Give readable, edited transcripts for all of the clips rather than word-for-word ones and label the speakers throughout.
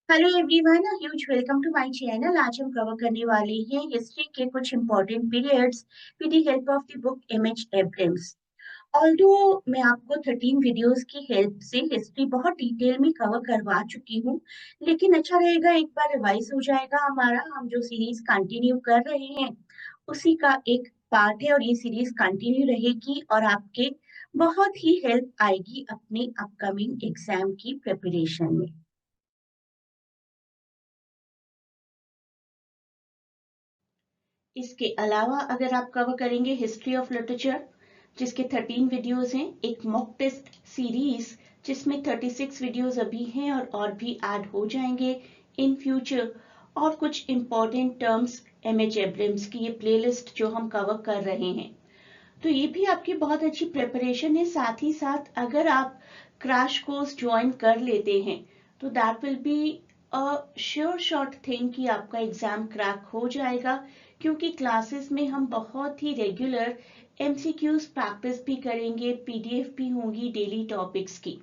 Speaker 1: Hello everyone, huge welcome to my channel. आज हम cover करने वाले हैं हिस्ट्री के कुछ important periods with the help of the book MH Abrams. Although मैं आपको 13 वीडियोस की हेल्प से हिस्ट्री बहुत डिटेल में कवर करवा चुकी हूँ, लेकिन अच्छा रहेगा एक बार रिवाइज हो जाएगा। हमारा हम जो सीरीज कंटिन्यू कर रहे हैं उसी का एक पार्ट है और ये सीरीज कंटिन्यू रहेगी और आपके बहुत ही हेल्प आएगी अपने अपकमिंग एग्जाम की प्रिपरेशन में। इसके अलावा अगर आप कवर करेंगे हिस्ट्री ऑफ लिटरेचर जिसके 13 वीडियोस हैं, एक मॉक टेस्ट सीरीज जिसमें 36 वीडियोस अभी हैं और भी ऐड हो जाएंगे इन फ्यूचर, और कुछ इंपॉर्टेंट टर्म्स एमएच एब्रम्स की ये प्लेलिस्ट जो हम कवर कर रहे हैं, तो ये भी आपकी बहुत अच्छी प्रिपरेशन है। साथ ही साथ अगर आप क्रैश कोर्स ज्वाइन कर लेते हैं तो that will be a sure shot thing कि आपका एग्जाम क्रैक हो जाएगा, क्योंकि क्लासेस में हम बहुत ही रेगुलर एमसीक्यूज प्रैक्टिस भी करेंगे, पीडीएफ भी होंगी डेली टॉपिक्स की।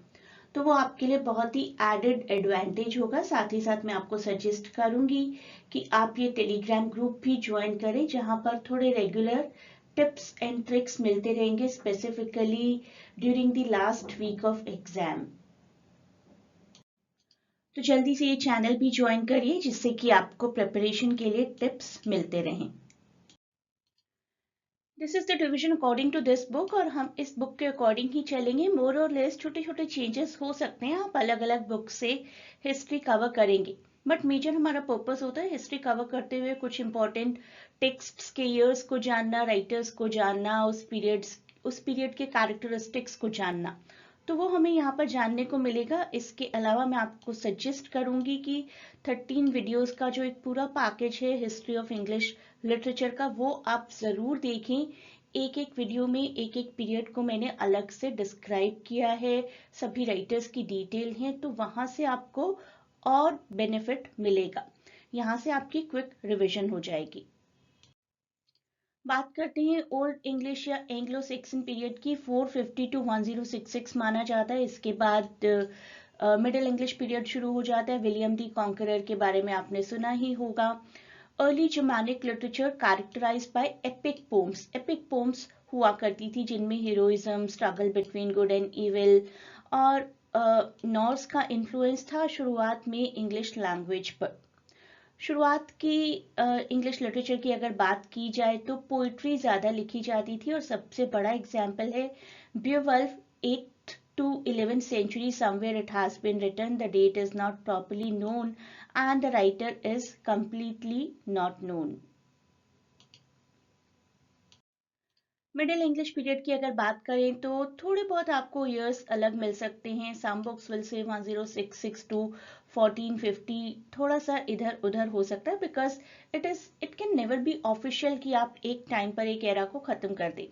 Speaker 1: तो वो आपके लिए बहुत ही एडेड एडवांटेज होगा। साथ ही साथ मैं आपको सजेस्ट करूंगी कि आप ये टेलीग्राम ग्रुप भी ज्वाइन करें, जहां पर थोड़े रेगुलर टिप्स एंड ट्रिक्स मिलते रहेंगे, specifically during the last week of exam. तो जल्दी से ये चैनल भी ज्वाइन करिए जिससे कि आपको प्रिपरेशन के लिए टिप्स मिलते रहें। This is the division according to this book, और हम इस बुक के अकॉर्डिंग ही चलेंगे। मोर और लेस छोटे छोटे चेंजेस हो सकते हैं, आप अलग अलग बुक से हिस्ट्री कवर करेंगे, बट मेजर हमारा पर्पस होता है हिस्ट्री कवर करते हुए कुछ इंपॉर्टेंट टेक्स्ट्स के ईयर्स को जानना, राइटर्स को जानना, उस पीरियड के कैरेक्टरिस्टिक्स को जानना। तो वो हमें यहाँ पर जानने को मिलेगा। इसके अलावा मैं आपको सजेस्ट करूंगी कि 13 वीडियोस का जो एक पूरा पैकेज है हिस्ट्री ऑफ इंग्लिश लिटरेचर का, वो आप जरूर देखें। एक एक वीडियो में एक एक पीरियड को मैंने अलग से डिस्क्राइब किया है, सभी राइटर्स की डिटेल है, तो वहां से आपको और बेनिफिट मिलेगा। यहाँ से आपकी क्विक रिवीजन हो जाएगी। बात करते हैं ओल्ड इंग्लिश या एंग्लो सेक्सन पीरियड की। 450 टू 1066 माना जाता है। इसके बाद मिडिल इंग्लिश पीरियड शुरू हो जाता है। विलियम दी कॉन्करर के बारे में आपने सुना ही होगा। Early Germanic literature characterized by epic poems. Epic poems हुआ करती थी जिनमें heroism, struggle between good and evil, और नॉर्स का इन्फ्लुएंस था शुरुआत में इंग्लिश लैंग्वेज पर। शुरुआत की इंग्लिश लिटरेचर की अगर बात की जाए तो पोइट्री ज़्यादा लिखी जाती थी, और सबसे बड़ा एग्जाम्पल है ब्योवल्फ। 8th to 11th century somewhere it has been written, the date is not properly known and the writer is completely not known. Middle English period की अगर बात करें तो थोड़े बहुत आपको ईयर्स अलग मिल सकते हैं। Some books will say 1066 to 1450, थोड़ा सा इधर उधर हो सकता है, because it can never be official कि आप एक टाइम पर एक एरा को खत्म कर दें।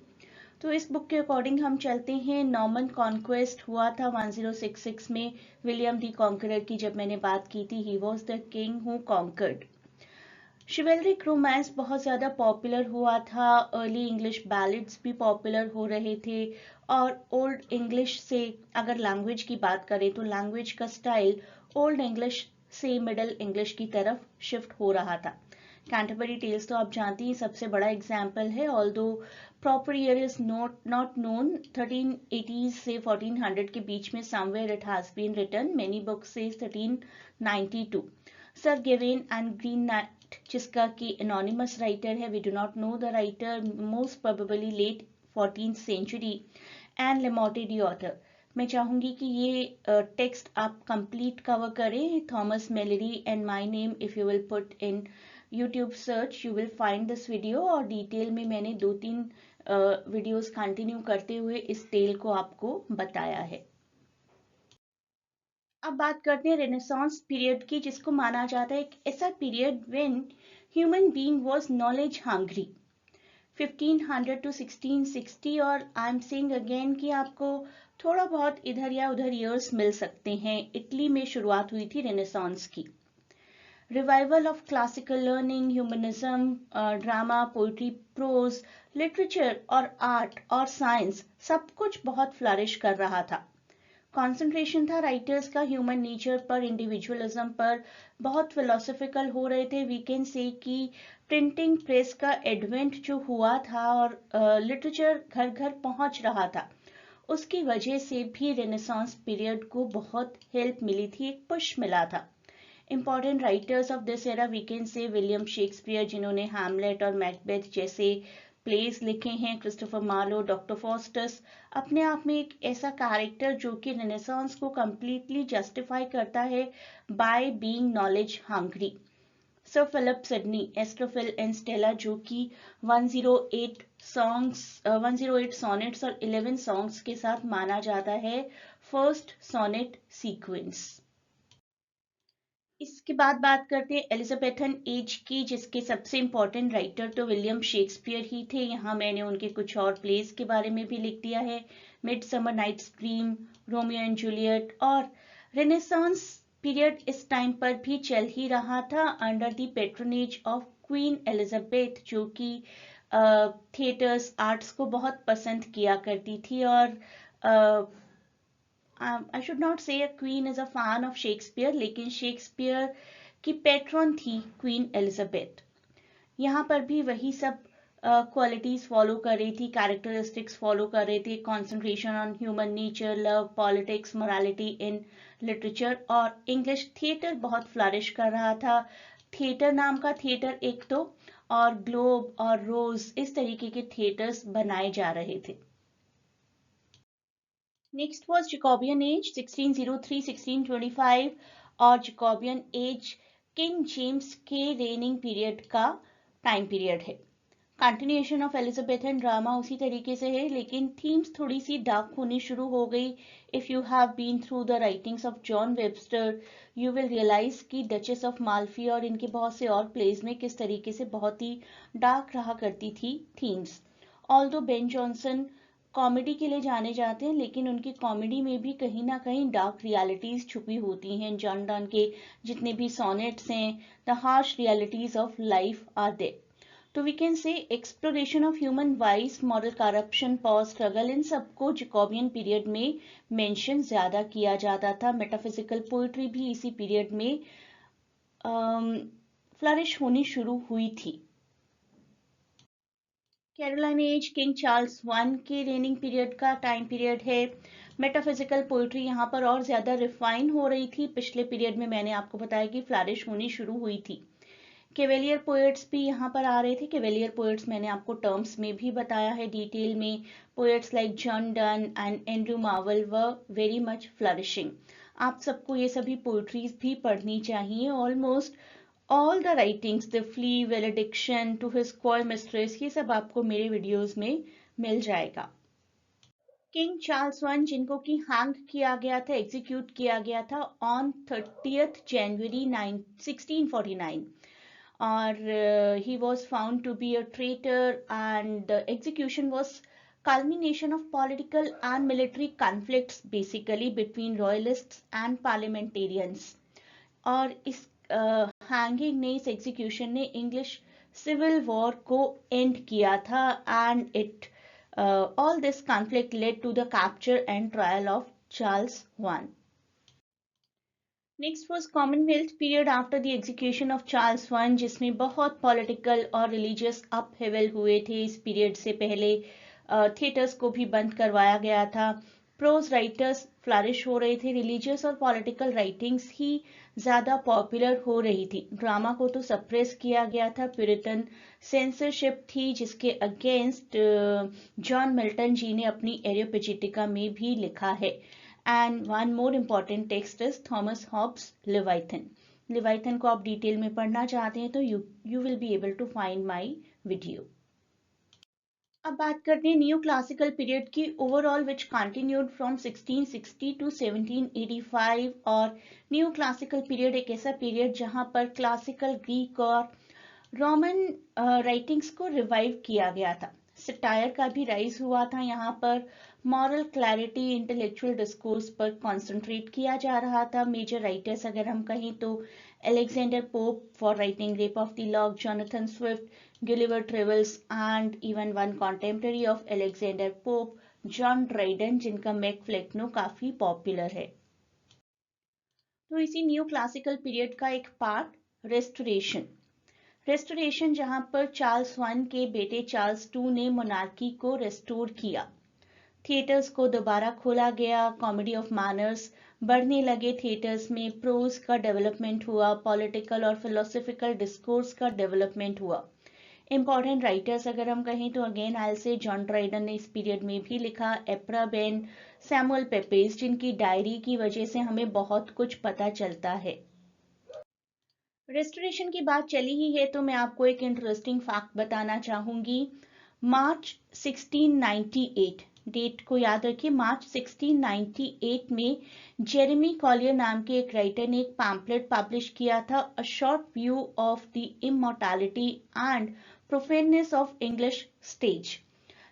Speaker 1: तो इस बुक के अकॉर्डिंग हम चलते हैं। नॉर्मन कॉन्क्वेस्ट हुआ था 1066 में विलियम दी कॉन्करर की, जब मैंने बात की थी, he was the king who conquered. Chivalric romance बहुत ज़्यादा पॉपुलर हुआ था। अर्ली इंग्लिश बैलेड्स भी पॉपुलर हो रहे थे। और ओल्ड इंग्लिश से अगर लैंग्वेज की बात करें तो लैंग्वेज का स्टाइल ओल्ड इंग्लिश से मिडल इंग्लिश की तरफ शिफ्ट हो रहा था। कैंटरबरी टेल्स तो आप जानती हैं सबसे बड़ा एग्जाम्पल है, although proper year is not known. 1380 से 1400 के बीच में somewhere it has been written. Many books से 1392। सर गेवेन एंड ग्रीन, जिसका कि एनोनिमस राइटर है, we do not know the writer, most probably late 14th century. And le morte d Arthur. मैं चाहूंगी कि ये टेक्स्ट आप कंप्लीट कवर करें। Thomas Malory and my name, if you will put in YouTube search you will find this video, और detail में मैंने 2-3 videos continue करते हुए इस टेल को आपको बताया है। अब बात करते हैं रेनेसांस पीरियड की, जिसको माना जाता है एक ऐसा period when human being was knowledge hungry. 1500 to 1660, और आई एम सेइंग अगेन कि आपको थोड़ा बहुत इधर या उधर ईयर्स मिल सकते हैं। इटली में शुरुआत हुई थी रेनेसांस की। Revival of classical learning, humanism, drama, poetry, prose, literature और आर्ट और साइंस, सब कुछ बहुत फ्लरिश कर रहा था। कंसंट्रेशन था राइटर्स का ह्यूमन नेचर पर, इंडिविजुअलिज्म पर, बहुत फिलोसफिकल हो रहे थे। वी कैन से कि प्रिंटिंग प्रेस का एडवेंट जो हुआ था और लिटरेचर घर घर पहुंच रहा था, उसकी वजह से भी रेनेसांस पीरियड को बहुत हेल्प मिली थी, एक पुश मिला था। Important writers of this era we can say William Shakespeare, जिन्होंने हैमलेट और मैकबेथ जैसे प्लेस लिखे हैं, क्रिस्टोफर मार्लो, डॉक्टर फॉस्टस, अपने आप में एक ऐसा कैरेक्टर जो कि रेनेसांस को कंप्लीटली जस्टिफाई करता है by being knowledge hungry. Sir Philip Sidney, Astrophil and Stella, जो कि 108 सॉन्ग्स 108 सोनेट्स और 11 सॉन्ग्स के साथ माना जाता है फर्स्ट सोनेट सीक्वेंस। इसके बाद बात करते हैं एलिजाबेथन एज की, जिसके सबसे इंपॉर्टेंट राइटर तो विलियम शेक्सपियर ही थे। यहाँ मैंने उनके कुछ और प्लेस के बारे में भी लिख दिया है, Midsummer Night's Dream, Romeo and Juliet. और रेनेसांस पीरियड इस टाइम पर भी चल ही रहा था under the patronage of Queen Elizabeth, जो कि थिएटर्स आर्ट्स को बहुत पसंद किया करती थी। और आई शुड नॉट से a queen is a fan of Shakespeare, लेकिन शेक्सपियर की पेट्रन थी क्वीन एलिजाबेथ। यहाँ पर भी वही सब क्वालिटीज फॉलो कर रही थी, कैरेक्टरिस्टिक्स फॉलो कर रहे थे, concentration on human nature, love, politics, morality in literature. और इंग्लिश थिएटर बहुत फ्लरिश कर रहा था। थिएटर नाम का थिएटर एक तो, और ग्लोब और रोज, इस तरीके के थिएटर्स बनाए जा रहे थे। Next was Jacobean age 1603-1625, और Jacobean age किंग जेम्स के रेनिंग पीरियड का टाइम पीरियड है। कंटिन्यूएशन ऑफ एलिजाबेथन ड्रामा उसी तरीके से है, लेकिन थीम्स थोड़ी सी डार्क होनी शुरू हो गई। If you have been through the writings of John Webster, you will realise कि डचेस ऑफ माल्फी और इनके बहुत से और प्लेज में किस तरीके से बहुत ही डार्क रहा करती थी themes. Although Ben Jonson comedy के लिए जाने जाते हैं, लेकिन उनकी कॉमेडी में भी कहीं ना कहीं डार्क रियलिटीज छुपी होती हैं। जॉन डन के जितने भी सोनेट्स हैं, the harsh realities of life are there. तो we can say exploration of human vice, moral corruption, power struggle, इन सबको जैकोबियन पीरियड में मेंशन ज्यादा किया जाता था। मेटाफिजिकल पोइट्री भी इसी पीरियड में फ्लरिश होनी शुरू हुई थी। Caroline age King Charles one के रेनिंग पीरियड का टाइम पीरियड है। मेटाफिजिकल पोइट्री यहाँ पर और ज्यादा रिफाइन हो रही थी। पिछले पीरियड में मैंने आपको बताया कि फ्लरिश होनी शुरू हुई थी। केवेलियर पोएट्स भी यहाँ पर आ रहे थे। केवेलियर पोएट्स मैंने आपको टर्म्स में भी बताया है डिटेल में। Poets like John Donne and Andrew Marvell were very much flourishing. आप सबको ये सभी पोएट्रीज भी पढ़नी चाहिए। Almost all the writings, the flea, valediction to his coy mistress, ये सब आपको मेरे वीडियोस में मिल जाएगा। किंग चार्ल्स वन, जिनको कि हैंग किया गया था, एग्जीक्यूट किया गया था on 30th January 1649, or he was found to be a traitor, and the execution was culmination of political and military conflicts basically between royalists and parliamentarians. और इस हैंगिंग ने, इस एग्जीक्यूशन ने इंग्लिश सिविल वॉर को and किया था, and it all this conflict led to the capture and trial of Charles I. Next was Commonwealth period after the execution of Charles one, जिसमें बहुत पॉलिटिकल और religious upheaval हुए थे। इस period से पहले थिएटर्स को भी बंद करवाया गया था। प्रोज राइटर्स फ्लरिश हो रहे थे, रिलीजियस और पॉलिटिकल राइटिंग्स ही ज्यादा पॉपुलर हो रही थी। ड्रामा को तो सप्रेस किया गया था, प्यूरिटन सेंसरशिप थी, जिसके अगेंस्ट जॉन मिल्टन जी ने अपनी एरियोपेजिटिका में भी लिखा है। And one more important text is Thomas Hobbes' Leviathan. Leviathan को आप डिटेल में पढ़ना चाहते हैं तो you will be able to find my video. अब बात करते हैं न्यू क्लासिकल पीरियड की overall, which continued from 1660 to 1785। और न्यू क्लासिकल पीरियड एक ऐसा पीरियड जहां पर क्लासिकल, ग्रीक और रोमन राइटिंग्स को रिवाइव किया गया था। सटायर का भी राइज हुआ था यहाँ पर। मॉरल क्लैरिटी, इंटेलेक्चुअल डिस्कोर्स पर कॉन्सेंट्रेट किया जा रहा था। मेजर राइटर्स अगर हम कहें तो Alexander pope for writing rape of the lock, Jonathan Swift, Gulliver Travels, and even one contemporary of Alexander Pope, John Dryden, जिनका मैकफ्लेक्नो काफी पॉपुलर है। तो इसी न्यू क्लासिकल पीरियड का एक पार्ट रेस्टोरेशन जहां पर चार्ल्स वन के बेटे चार्ल्स टू ने मोनार्की को रेस्टोर किया। थिएटर्स को दोबारा खोला गया, कॉमेडी ऑफ मैनर्स बढ़ने लगे थिएटर्स में, प्रोज का डेवलपमेंट हुआ, पॉलिटिकल और फिलोसफिकल डिस्कोर्स का डेवलपमेंट हुआ। इंपॉर्टेंट राइटर्स अगर हम कहें तो अगेन आई से जॉन ड्राइडन ने इस पीरियड में भी लिखा, एप्रा बेन, सैमुअल पेपेस, जिनकी डायरी की वजह से हमें बहुत कुछ पता चलता है। रेस्टोरेशन की बात चली ही है तो मैं आपको एक इंटरेस्टिंग फैक्ट बताना चाहूंगी। मार्च 1698, डेट को याद रखिए, मार्च 1698 में जेरेमी कॉलियर नाम के एक राइटर ने एक पैम्पलेट पब्लिश किया था, a short view of the immortality and profaneness of English stage,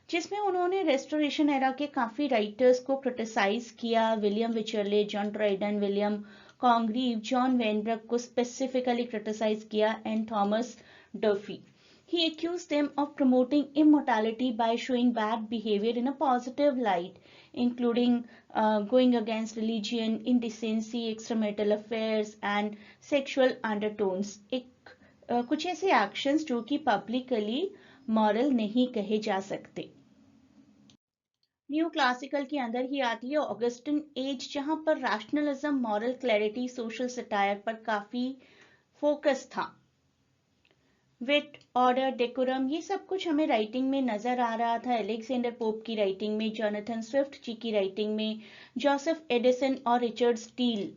Speaker 1: जिसमें उन्होंने रेस्टोरेशन एरा के काफी राइटर्स को क्रिटिसाइज किया। William Wycherley, John Dryden, William Congreve, John Vanbrugh को स्पेसिफिकली क्रिटिसाइज किया, and Thomas Durfey. He accused them of promoting immortality by showing bad behavior in a positive light, including going against religion, indecency, extramarital affairs, and sexual undertones. कुछ ऐसे actions जो कि publicly moral नहीं कहे जा सकते। New classical के अंदर ही आती है ऑगस्टिन एज, जहां पर rationalism, moral clarity, social satire पर काफी फोकस था। विट, ऑर्डर, डेकोरम, ये सब कुछ हमें राइटिंग में नजर आ रहा था। एलेक्जेंडर पोप की राइटिंग में, जोनाथन स्विफ्ट जी की राइटिंग में, जोसेफ एडिसन और रिचर्ड स्टील।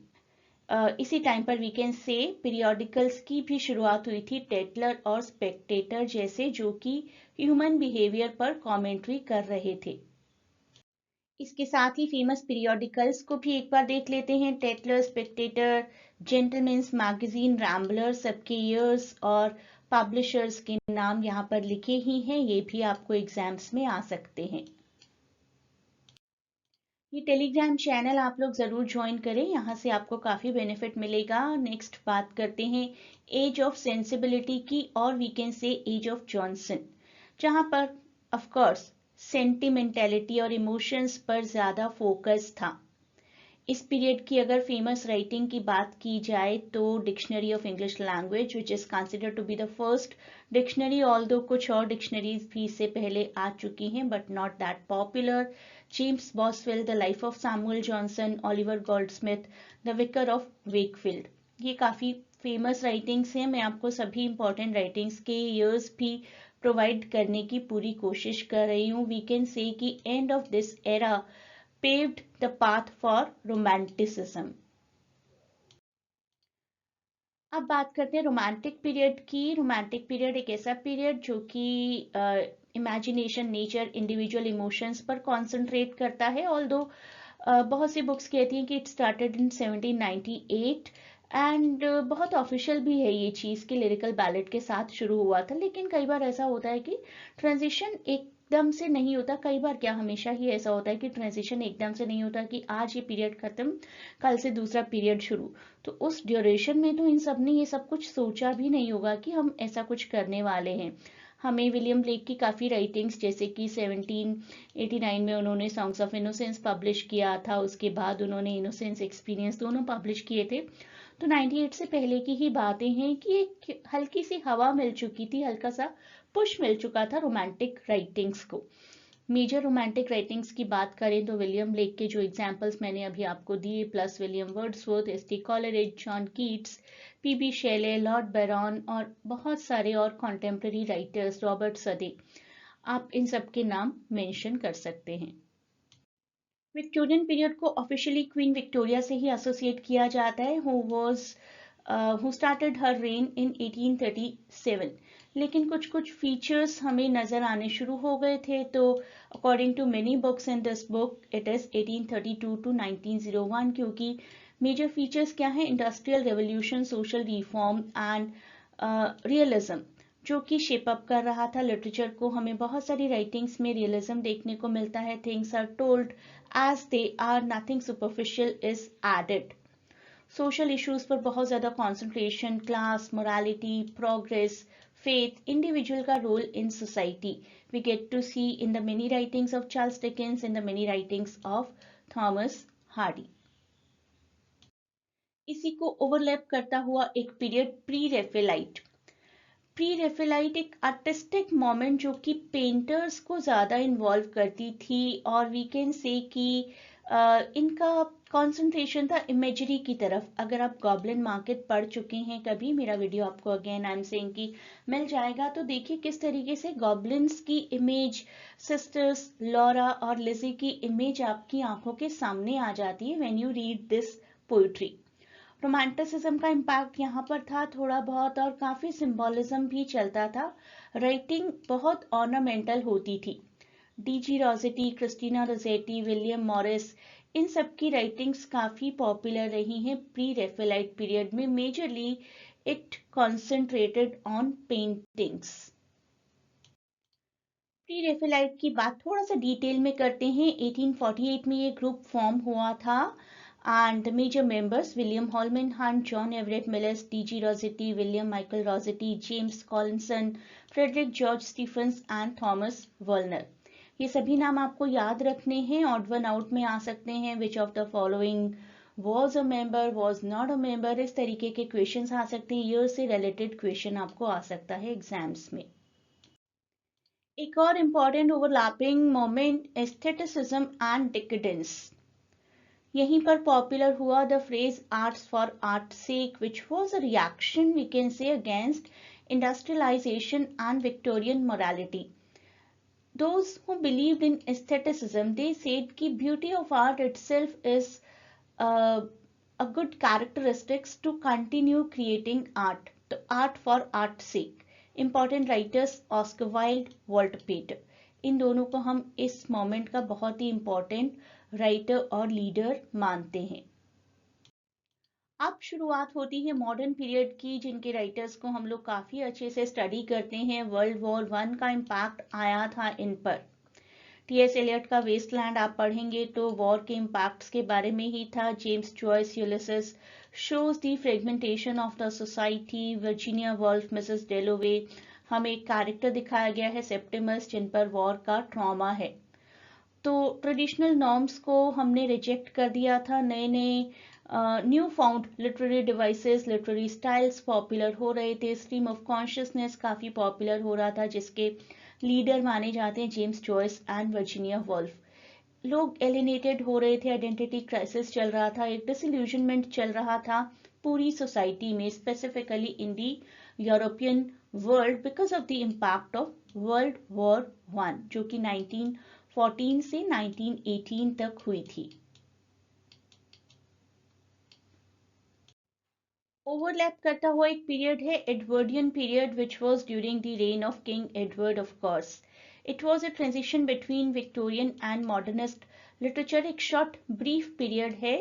Speaker 1: इसी टाइम पर वी कैन से पीरियोडिकल्स की भी शुरुआत हुई थी, टेटलर और स्पेक्टेटर जैसे, जो कि ह्यूमन बिहेवियर पर कमेंट्री कर रहे थे। इसके साथ ही फेमस पीरियोडिकल्स को भी एक बार देख लेते हैं, टेटलर, स्पेक्टेटर, जेंटलमैन्स मैगजीन, रैम्बलर, सबके ईयर्स और पब्लिशर्स के नाम यहाँ पर लिखे ही हैं, ये भी आपको एग्जाम्स में आ सकते हैं। ये टेलीग्राम चैनल आप लोग जरूर ज्वाइन करें, यहाँ से आपको काफी बेनिफिट मिलेगा। नेक्स्ट बात करते हैं एज ऑफ सेंसिबिलिटी की, और we can say age of Johnson, जहां पर ऑफ कोर्स सेंटिमेंटेलिटी और इमोशंस पर ज्यादा फोकस था। इस पीरियड की अगर फेमस राइटिंग की बात की जाए तो dictionary of English language, which is considered to be the first dictionary, although कुछ और डिक्शनरीज भी इससे पहले आ चुकी हैं but not that popular. James Boswell, the life of Samuel Johnson, Oliver Goldsmith, the vicar of Wakefield, ये काफी फेमस राइटिंग्स हैं। मैं आपको सभी इंपॉर्टेंट राइटिंग्स के ईयर्स भी प्रोवाइड करने की पूरी कोशिश कर रही हूँ। वी कैन से कि end of this era paved the path for romanticism. अब बात करते हैं रोमांटिक पीरियड की। रोमांटिक पीरियड एक ऐसा पीरियड जो कि इमेजिनेशन, नेचर, इंडिविजुअल इमोशंस पर कॉन्सेंट्रेट करता है। ऑल्दो बहुत सी बुक्स कहती हैं कि इट स्टार्टेड इन 1798 एंड बहुत ऑफिशियल भी है ये चीज़ कि लिरिकल बैलेट के साथ शुरू हुआ था, लेकिन कई बार ऐसा होता है कि ट्रांजिशन एकदम से नहीं होता। कई बार क्या, हमेशा ही ऐसा होता है कि ट्रांजिशन एकदम से नहीं होता कि आज ये पीरियड खत्म, कल से दूसरा पीरियड शुरू। तो उस ड्यूरेशन में तो इन सब ने ये सब कुछ सोचा भी नहीं होगा कि हम ऐसा कुछ करने वाले हैं। हमें विलियम ब्लेक की काफ़ी राइटिंग्स, जैसे कि 1789 में उन्होंने सॉन्ग्स ऑफ इनोसेंस पब्लिश किया था, उसके बाद उन्होंने इनोसेंस एक्सपीरियंस दोनों पब्लिश किए थे। तो 98 से पहले की ही बातें हैं कि एक हल्की सी हवा मिल चुकी थी, हल्का सा पुश मिल चुका था रोमांटिक राइटिंग्स को। मेजर रोमांटिक राइटिंग्स की बात करें तो विलियम ब्लेक के जो एग्जाम्पल्स मैंने अभी आपको दिए, plus William Wordsworth, S T Coleridge, John Keats, PB Shelley, Lord Byron और बहुत सारे और कॉन्टेम्प्ररी राइटर्स, रॉबर्ट सदे, आप इन सब के नाम मेंशन कर सकते हैं। विक्टोरियन पीरियड को ऑफिशियली क्वीन विक्टोरिया से ही एसोसिएट किया जाता है, हु स्टार्टेड हर रेन इन 1837, लेकिन कुछ कुछ फीचर्स हमें नजर आने शुरू हो गए थे। तो according to many books in this book it is 1832 to 1901, क्योंकि मेजर फीचर्स क्या है, industrial revolution, social reform and realism, जो कि शेप अप कर रहा था लिटरेचर को। हमें बहुत सारी राइटिंग्स में रियलिज्म देखने को मिलता है, things are told as they are, nothing superficial is added. Social issues पर बहुत ज्यादा concentration, class, morality, progress, faith, individual का role in society. We get to see in the many writings of Charles Dickens, in the many writings of Thomas Hardy. इसी को overlap करता हुआ एक period pre Raphaelite. Pre Raphaelite एक artistic moment जो कि painters को ज़्यादा इन्वॉल्व करती थी, और वी कैन से कि इनका कंसंट्रेशन था इमेजरी की तरफ. अगर आप गॉबलिन मार्केट पढ़ चुके हैं कभी, मेरा वीडियो आपको अगेन आई एम सेइंग कि मिल जाएगा, तो देखिए किस तरीके से गॉबलिन्स की इमेज, सिस्टर्स लॉरा और लिजी की इमेज आपकी आंखों के सामने आ जाती है when you read this poetry. Romanticism का इम्पैक्ट यहाँ पर था थोड़ा बहुत, और काफी सिंबॉलिज्म भी चलता था. राइटिंग बहुत ऑर्नामेंटल होती थी. DG Rossetti, Christina Rossetti, William Morris, इन सब की राइटिंग्स काफी पॉपुलर रही हैं प्री रेफेलाइट पीरियड में. Majorly it concentrated on paintings. Pre Raphaelite की बात थोड़ा सा डिटेल में करते हैं. 1848 में ये ग्रुप फॉर्म हुआ था, and the major members William Holman Hunt, John Everett Mills, D.G. Rossetti, William Michael Rossetti, James Collinson, Frederick George Stephens and Thomas Wallner. ये सभी नाम आपको याद रखने हैं. ऑड वन आउट में आ सकते हैं. Which of the following was a member, was not a member, इस तरीके के क्वेश्चंस आ सकते हैं. ईयर से रिलेटेड क्वेश्चन आपको आ सकता है एग्जाम्स में. एक और important overlapping moment aestheticism and decadence. यहीं पर पॉपुलर हुआ the phrase arts for art sake, which was a reaction we can say against industrialisation and Victorian morality. Those who believed in aestheticism, they said कि beauty of art itself is a good characteristics to continue creating art. तो art for art's sake. Important writers Oscar Wilde, Walter Pater. इन दोनों को हम इस moment का बहुत ही important writer और leader मानते हैं. अब शुरुआत होती है मॉडर्न पीरियड की, जिनके राइटर्स को हम लोग काफी अच्छे से स्टडी करते हैं. वर्ल्ड वॉर 1 का इम्पैक्ट आया था इन पर. टी.एस. एलियट का वेस्टलैंड आप पढ़ेंगे तो वॉर के इम्पैक्ट्स के बारे में ही था. James Joyce Ulysses shows the fragmentation of the society. Virginia Woolf, Mrs Dalloway, हमें एक कैरेक्टर दिखाया गया है सेप्टिमस, जिन पर वॉर का ट्रॉमा है. तो ट्रेडिशनल नॉर्म्स को हमने रिजेक्ट कर दिया था. नए नए new found literary devices, literary styles popular हो रहे थे. स्ट्रीम ऑफ कॉन्शियसनेस काफी पॉपुलर हो रहा था, जिसके लीडर माने जाते हैं James Joyce and Virginia Woolf. लोग एलिनेटेड हो रहे थे, आइडेंटिटी क्राइसिस चल रहा था, एक डिसइल्यूजनमेंट चल रहा था पूरी सोसाइटी में, specifically in the European world because of the impact of world war 1, जो कि 1914 से 1918 तक हुई थी. ओवरलैप करता हुआ एक पीरियड है Edwardian period, which was during the rain of king Edward. Of course it was a transition between Victorian and modernist literature. एक शॉर्ट ब्रीफ पीरियड है.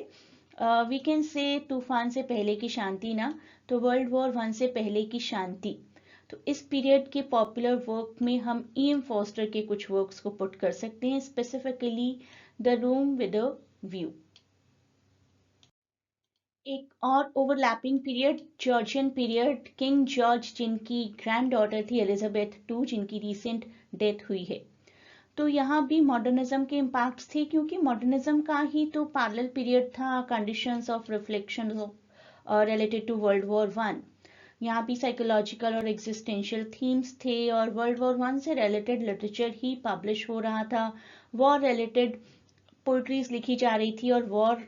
Speaker 1: वी कैन से तूफान से पहले की शांति ना, तो वर्ल्ड वॉर 1 से पहले की शांति. तो इस पीरियड के पॉपुलर वर्क में हम E.M. फॉस्टर के कुछ वर्क्स को पुट कर सकते हैं, specifically the room with a view. एक और overlapping period Georgian period. King George, जिनकी ग्रैंड डॉटर थी एलिजाबेथ II, जिनकी रिसेंट डेथ हुई है. तो यहाँ भी मॉडर्निज्म के इम्पैक्ट्स थे, क्योंकि मॉडर्निज्म का ही तो पैरेलल पीरियड था. Conditions of reflection related to world war 1. यहाँ भी साइकोलॉजिकल और एग्जिस्टेंशियल थीम्स थे, और वर्ल्ड वॉर 1 से रिलेटेड लिटरेचर ही पब्लिश हो रहा था. वॉर रिलेटेड पोइट्रीज लिखी जा रही थी, और वॉर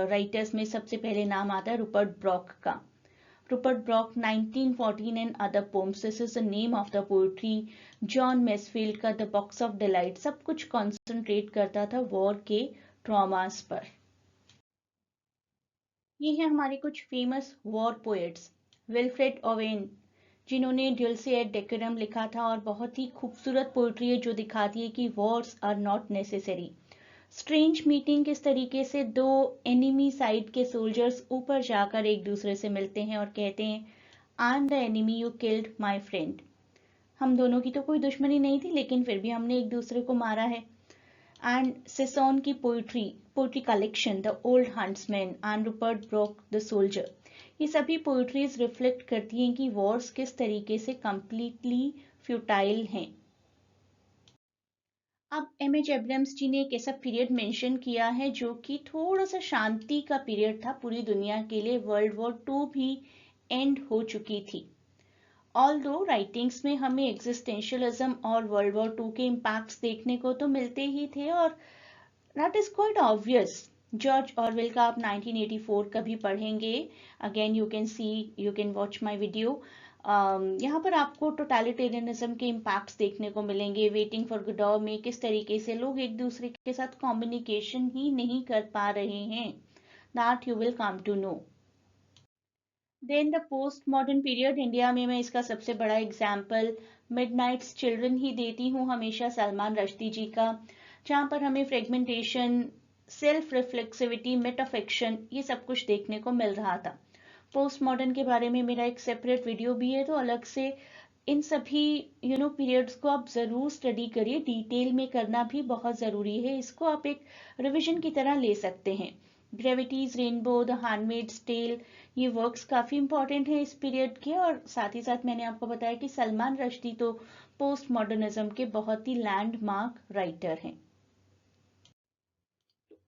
Speaker 1: राइटर्स में सबसे पहले नाम आता है रुपर्ट ब्रॉक का. Rupert Brock 1914 and other poems, this is the name of the poetry. John Masefield का द बॉक्स ऑफ डिलाइट. सब कुछ कॉन्सेंट्रेट करता था वॉर के ट्रॉमास पर. ये है हमारे कुछ famous war poets. Wilfred Owen, जिन्होंने ड्यूल्से एट डेकोरम लिखा था, और बहुत ही खूबसूरत पोइट्री है जो दिखाती है कि wars are not necessary. Strange meeting, किस तरीके से दो एनिमी साइड के सोल्जर्स ऊपर जाकर एक दूसरे से मिलते हैं और कहते हैं I am the enemy, you killed my friend. हम दोनों की तो कोई दुश्मनी नहीं थी, लेकिन फिर भी हमने एक दूसरे को मारा है. एंड सिसोन की poetry collection the old huntsman and Rupert Brock the soldier. ये सभी पोइट्रीज रिफ्लेक्ट करती हैं कि वॉर्स किस तरीके से कंप्लीटली फ्यूटाइल हैं। अब एमएच एब्रम्स जी ने एक ऐसा पीरियड मेंशन किया है जो कि थोड़ा सा शांति का पीरियड था पूरी दुनिया के लिए। वर्ल्ड वॉर टू भी एंड हो चुकी थी। ऑल्दो राइटिंग्स में हमें एग्जिस्टेंशियलिज्म और वर्ल्ड वॉर टू के इम्पैक्ट्स देखने को तो मिलते ही थे, और that is quite obvious. George Orwell का आप 1984 कभी पढ़ेंगे, again you can see, you can watch my video. यहाँ पर आपको टोटलिटेरियनिज्म के इम्पैक्ट्स देखने को मिलेंगे। वेटिंग फॉर गॉडो में किस तरीके से लोग एक दूसरे के साथ कम्युनिकेशन ही नहीं कर पा रहे हैं, that you will come to know. Then the post modern period, India में मैं इसका सबसे बड़ा एग्जाम्पल मिडनाइट्स चिल्ड्रन ही देती हूँ हमेशा, सलमान रश्दी जी का, जहाँ पर हमें फ्रेगमेंटेशन, सेल्फ रिफ्लेक्सिविटी, मेटाफिक्शन, ये सब कुछ देखने को मिल रहा था। पोस्ट मॉडर्न के बारे में मेरा एक सेपरेट वीडियो भी है, तो अलग से इन सभी पीरियड्स को आप ज़रूर स्टडी करिए। डिटेल में करना भी बहुत ज़रूरी है, इसको आप एक रिविजन की तरह ले सकते हैं। Gravity's Rainbow, the Handmaid's Tale, ये वर्क्स काफ़ी इंपॉर्टेंट है इस पीरियड के। और साथ ही साथ मैंने आपको बताया कि सलमान रश्दी तो पोस्ट मॉडर्निज्म के बहुत ही लैंडमार्क राइटर हैं।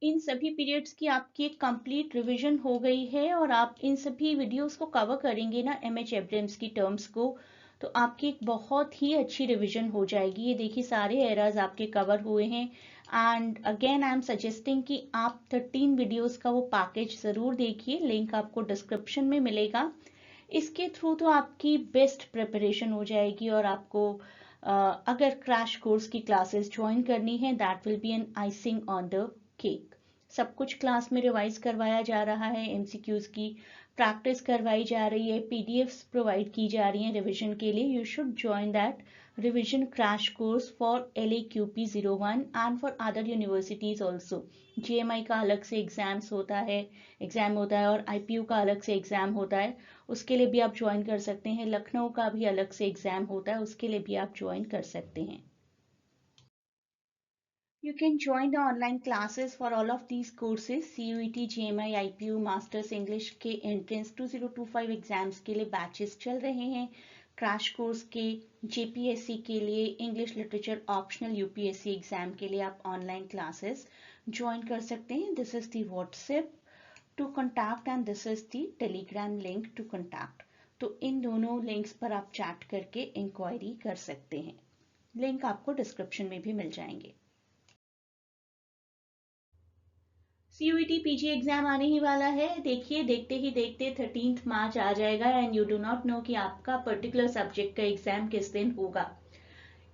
Speaker 1: इन सभी पीरियड्स की आपकी एक कंप्लीट रिवीजन हो गई है, और आप इन सभी वीडियोस को कवर करेंगे ना एमएच एब्रम्स की टर्म्स को, तो आपकी एक बहुत ही अच्छी रिवीजन हो जाएगी। ये देखिए सारे एराज आपके कवर हुए हैं। And again I am suggesting कि आप 13 वीडियोस का वो पैकेज ज़रूर देखिए, लिंक आपको डिस्क्रिप्शन में मिलेगा। इसके थ्रू तो आपकी बेस्ट प्रिपरेशन हो जाएगी, और आपको अगर क्रैश कोर्स की क्लासेस ज्वाइन करनी है, that will be an icing on the cake. सब कुछ क्लास में रिवाइज करवाया जा रहा है, एमसीक्यूज की प्रैक्टिस करवाई जा रही है, पीडीएफ्स प्रोवाइड की जा रही हैं रिवीजन के लिए। You should join that revision crash course for LAQP01 and for other universities also. GMI का अलग से एग्जाम होता है और IPU का अलग से एग्जाम होता है, उसके लिए भी आप ज्वाइन कर सकते हैं। लखनऊ का भी अलग से एग्जाम होता है, उसके लिए भी आप ज्वाइन कर सकते हैं। You can join the online classes for all of these courses. CUET, GMI, IPU, Masters English के एंट्रेंस 2025 एग्जाम्स के लिए बैचेस चल रहे हैं। क्रैश कोर्स के JPSC के लिए, English literature optional UPSC exam के लिए आप ऑनलाइन क्लासेस ज्वाइन कर सकते हैं। This is the WhatsApp to contact and this is the Telegram link to contact. तो इन दोनों लिंक्स पर आप चैट करके इंक्वायरी कर सकते हैं। लिंक आपको डिस्क्रिप्शन में भी मिल जाएंगे। CUET PG एग्जाम आने ही वाला है। देखिए देखते ही देखते 13 मार्च आ जाएगा, and you do not no कि आपका पर्टिकुलर सब्जेक्ट का एग्जाम किस दिन होगा।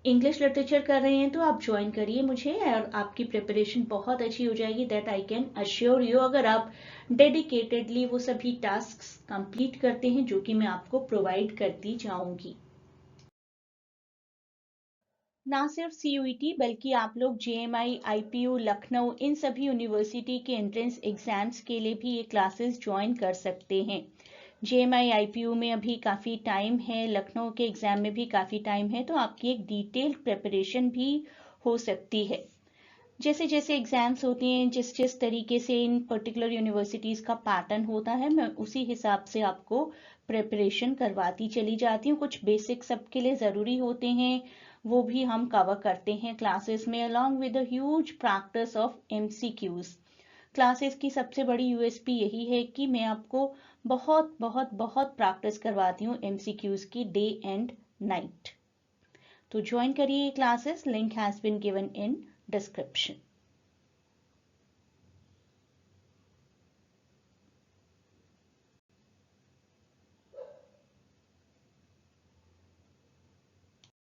Speaker 1: इंग्लिश लिटरेचर कर रहे हैं तो आप ज्वाइन करिए मुझे, और आपकी प्रिपरेशन बहुत अच्छी हो जाएगी, that I can assure you, अगर आप डेडिकेटेडली वो सभी टास्क कंप्लीट करते हैं जो कि मैं आपको प्रोवाइड करती जाऊंगी। ना सिर्फ CUET बल्कि आप लोग JMI, IPU, लखनऊ, इन सभी यूनिवर्सिटी के एंट्रेंस एग्जाम्स के लिए भी ये क्लासेस ज्वाइन कर सकते हैं। JMI, IPU में अभी काफ़ी टाइम है, लखनऊ के एग्ज़ाम में भी काफ़ी टाइम है, तो आपकी एक डिटेल्ड प्रिपरेशन भी हो सकती है। जैसे जैसे एग्जाम्स होते हैं, जिस जिस तरीके से इन पर्टिकुलर यूनिवर्सिटीज़ का पैटर्न होता है, मैं उसी हिसाब से आपको प्रिपरेशन करवाती चली जाती हूँ। कुछ बेसिक सबके लिए ज़रूरी होते हैं, वो भी हम कवर करते हैं क्लासेस में, along with a huge practice of MCQs। Classes की सबसे बड़ी USP यही है कि मैं आपको बहुत बहुत बहुत प्रैक्टिस करवाती हूँ MCQs की, डे एंड नाइट। तो ज्वाइन करिए classes, link has been given in description.